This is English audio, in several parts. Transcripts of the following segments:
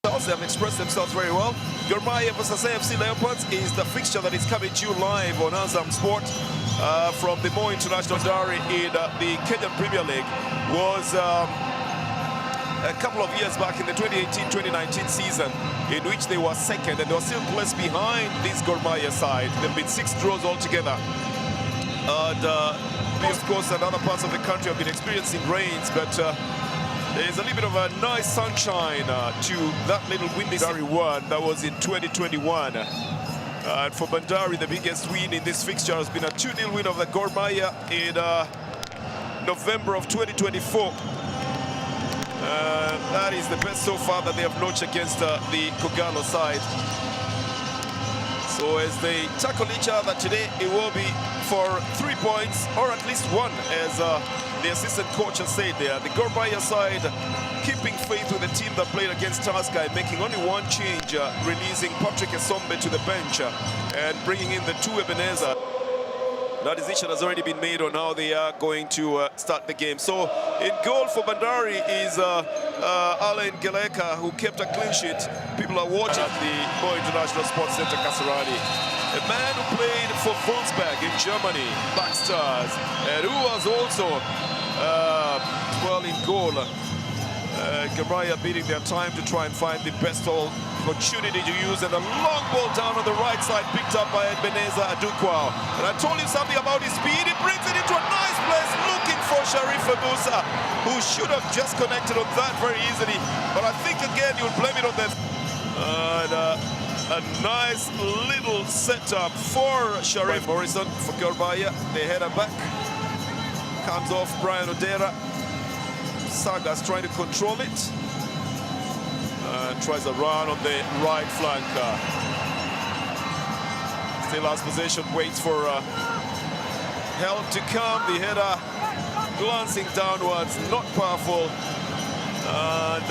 They have expressed themselves very well. Gor Mahia versus AFC Leopards is the fixture that is coming to you live on Azam Sport from the Mahia International. Bandari in the Kenyan Premier League was a couple of years back in the 2018-2019 season, in which they were second and they were still placed behind this Gor Mahia side. There have been 6 draws altogether. And of course, in other parts of the country have been experiencing rains, but there's a little bit of a nice sunshine to that little windy Bandari one that was in 2021. And for Bandari, the biggest win in this fixture has been a 2-0 win of the Gor Mahia in November of 2024. That is the best so far that they have notched against the Kogalo side. So as they tackle each other today, it will be for 3 points, or at least 1, as the assistant coach has said there. The Gor Mahia side keeping faith with the team that played against Tusker and making only 1 change, releasing Patrick Esombe to the bench and bringing in the 2 Ebenezer. That decision has already been made on how they are going to start the game. So in goal for Bandari is Alain Geleka, who kept a clean sheet. People are watching at the Mahia International Sports Center, Kasarani. A man who played for Wolfsburg in Germany, Black Stars, and who was also well in goal. Gor Mahia beating their time to try and find the best opportunity to use, and a long ball down on the right side picked up by Ebenezer Adukwao. And I told you something about his speed. He brings it into a nice place, looking for Sharif Abusa, who should have just connected on that very easily. But I think again you'll blame it on them. And a nice little setup for Sharif Morrison for Gor Mahia. They header back, comes off Brian Odera. Sagas trying to control it. Tries a run on the right flank. Still has possession, waits for help to come. The header glancing downwards, not powerful, and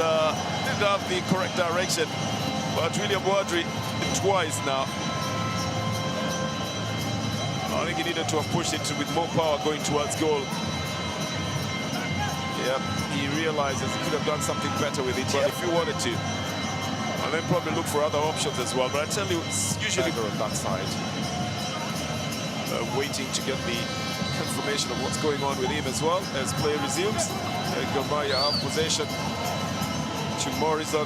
didn't have the correct direction. But William Wadri twice now. I think he needed to have pushed it with more power going towards goal. Yeah, he realizes he could have done something better with it, but if he wanted to. And then probably look for other options as well. But I tell you, it's usually on that side. Waiting to get the confirmation of what's going on with him as well as play resumes. Gor Mahia have possession to Morrison.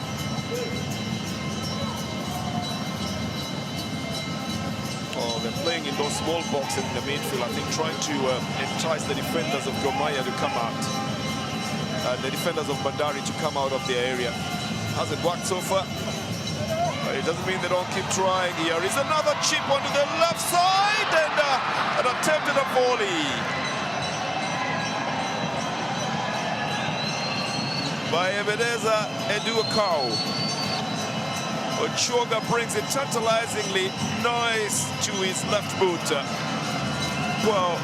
Oh, they're playing in those small boxes in the midfield, I think, trying to entice the defenders of Gor Mahia to come out. The defenders of Bandari to come out of their area. Hasn't worked so far, but it doesn't mean they don't keep trying. Here is another chip onto the left side, and an attempt at a volley by Ebenezer Adukwao. Ochoga brings it tantalizingly nice to his left boot. Well,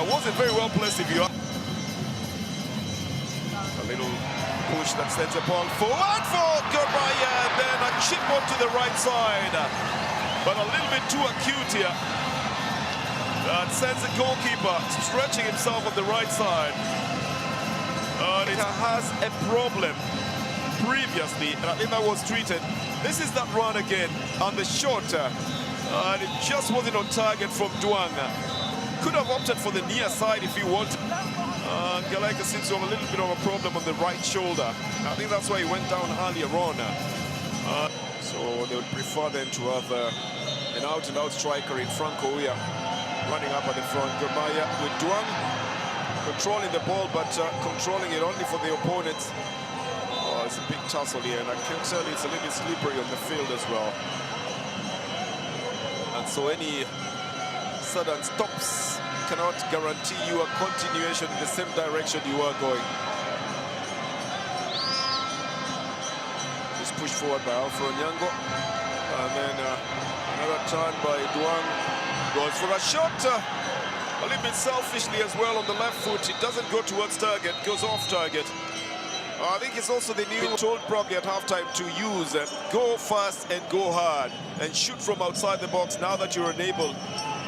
wasn't very well placed if you are. A little push that sends the ball forward for Gor Mahia, and then a chip onto the right side. But a little bit too acute here. That sends the goalkeeper stretching himself on the right side. And it has a problem previously, and I think that was treated. This is that run again on the shorter, and it just wasn't on target from Duang. Could have opted for the near side if he wanted. Geleka seems to have a little bit of a problem on the right shoulder. I think that's why he went down earlier on. So they would prefer then to have an out-and-out striker in Franco here, running up at the front. Gor Mahia with Duang controlling the ball, but controlling it only for the opponents. Oh, it's a big tussle here, and I can tell you it's a little bit slippery on the field as well. And so any sudden stops cannot guarantee you a continuation in the same direction you are going. Just pushed forward by Alfred Onyango, and then another turn by Duang. Goes for a shot, a little bit selfishly as well on the left foot. It doesn't go towards target, goes off target. I think it's also the new told probably at halftime to use go fast and go hard and shoot from outside the box now that you're unable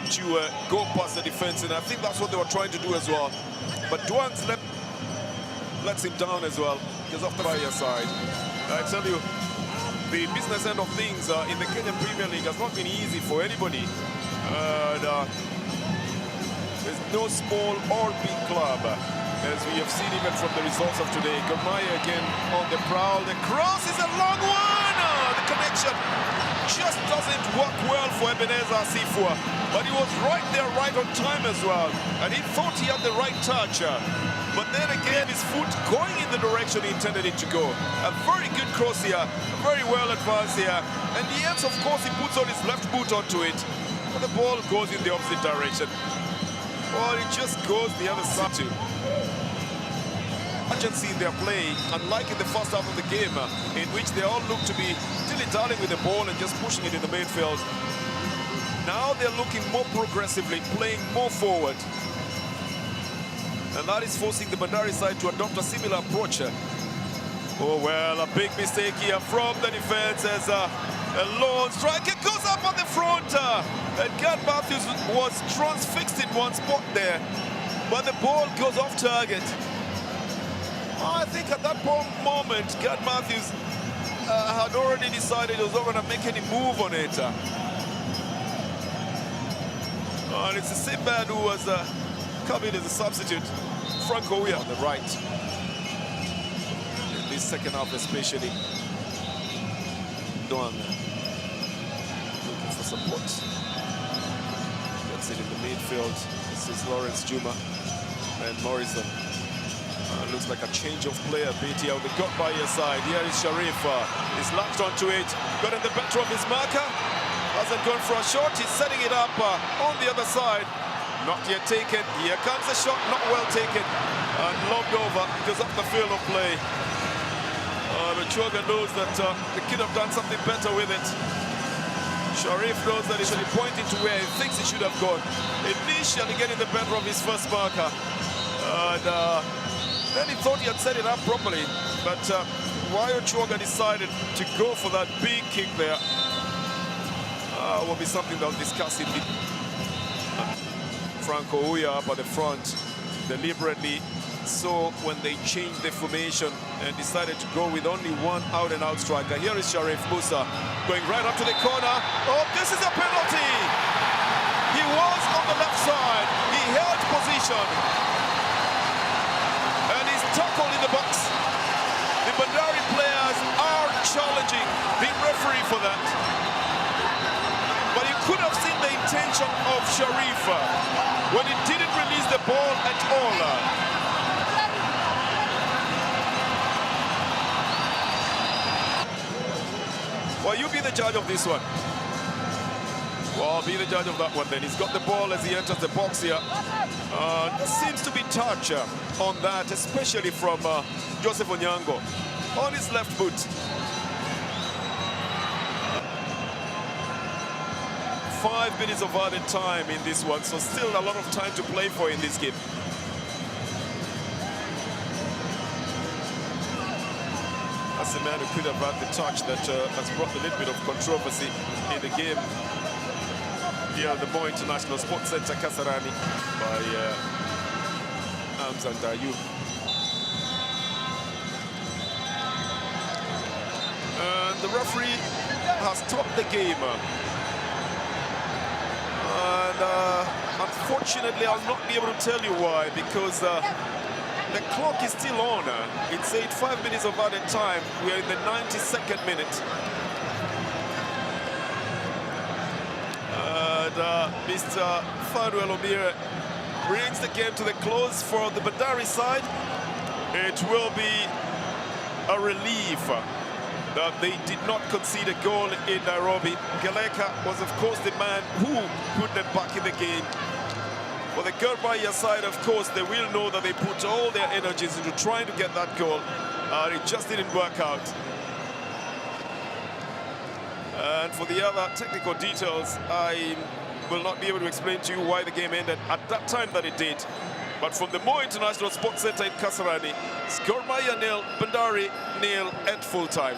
to go past the defense, and I think that's what they were trying to do as well. But Duang's left lets him down as well because of the Mahia side. I tell you, the business end of things in the Kenyan Premier League has not been easy for anybody. There's no small or big club, as we have seen even from the results of today. Mahia again on the prowl. The cross is a long one. The connection just doesn't work well for Ebenezer Sifua, but he was right there, right on time as well, and he thought he had the right touch. But then again, his foot going in the direction he intended it to go. A very good cross here, very well advanced here. And yes, of course, he puts on his left boot onto it, but the ball goes in the opposite direction. Well, it just goes the other side too. Urgency in their play, unlike in the first half of the game, in which they all look to be dilly-dallying with the ball and just pushing it in the midfield. Now they're looking more progressively, playing more forward. And that is forcing the Bandari side to adopt a similar approach. Oh, well, a big mistake here from the defense as a lone striker goes up on the front. And Gad Matthews was transfixed in one spot there, but the ball goes off target. I think at that moment, Gad Matthews had already decided he was not going to make any move on it. And it's the same man who was come in as a substitute, Franco Mahia on the right. In this second half especially. Doan looking for support. Gets it in the midfield. This is Lawrence Juma and Morrison. Looks like a change of player bit here on the Mahia side. Here is Sharif. He's latched onto it. Got in the better of his marker. Hasn't gone for a shot. He's setting it up on the other side. Not yet taken. Here comes the shot, not well taken. And lobbed over because of the field of play. But Choga knows that the kid have done something better with it. Sharif knows that he should be pointing to where he thinks he should have gone. Initially getting the better of his first marker. And then he thought he had set it up properly. But Wayo Choga decided to go for that big kick there. Will be something that I'll discuss in the Franco Mahia up at the front deliberately so when they changed the formation and decided to go with only one out-and-out striker. Here is Sharif Musa going right up to the corner. Oh, this is a penalty! He was on the left side. He held position. And he's tackled in the box. The Bandari players are challenging the referee for that. But you could have seen the intention of Sharif when he didn't release the ball at all. Well, you be the judge of this one. Well, be the judge of that one then. He's got the ball as he enters the box here. Seems to be touch on that, especially from Joseph Onyango on his left boot. 5 minutes of added time in this one, so still a lot of time to play for in this game. That's the man who could have had the touch that has brought a little bit of controversy in the game. Here at the Moi International Sports Center, Kasarani, by Amzan Dayu. And the referee has stopped the game. And unfortunately, I'll not be able to tell you why, because the clock is still on. It's 5 minutes of added time. We are in the 92nd minute. And Mr. Fanuel Omire brings the game to the close for the Bandari side. It will be a relief that they did not concede a goal in Nairobi. Galeka was, of course, the man who put them back in the game. For the Mahia side, of course, they will know that they put all their energies into trying to get that goal. It just didn't work out. And for the other technical details, I will not be able to explain to you why the game ended at that time that it did. But from the Moi International Sports Center in Kasarani, Mahia 0, Bandari 0 at full time.